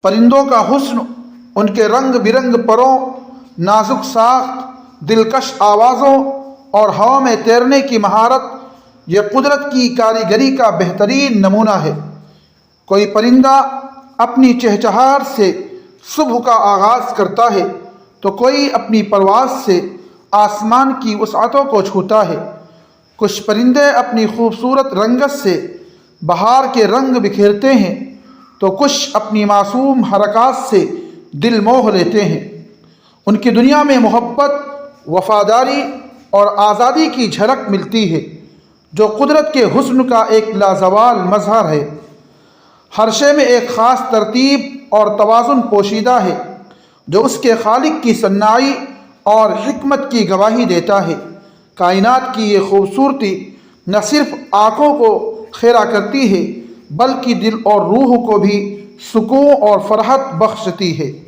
پرندوں کا حسن، ان کے رنگ برنگ پروں، نازک ساخت، دلکش آوازوں اور ہوا میں تیرنے کی مہارت یہ قدرت کی کاریگری کا بہترین نمونہ ہے۔ کوئی پرندہ اپنی چہچہاہٹ سے صبح کا آغاز کرتا ہے تو کوئی اپنی پرواز سے آسمان کی وسعتوں کو چھوتا ہے۔ کچھ پرندے اپنی خوبصورت رنگت سے بہار کے رنگ بکھیرتے ہیں تو کچھ اپنی معصوم حرکات سے دل موہ لیتے ہیں۔ ان کی دنیا میں محبت، وفاداری اور آزادی کی جھلک ملتی ہے، جو قدرت کے حسن کا ایک لازوال مظہر ہے۔ ہر شے میں ایک خاص ترتیب اور توازن پوشیدہ ہے جو اس کے خالق کی صناعی اور حکمت کی گواہی دیتا ہے۔ کائنات کی یہ خوبصورتی نہ صرف آنکھوں کو خیرہ کرتی ہے بلکہ دل اور روح کو بھی سکون اور فرحت بخشتی ہے۔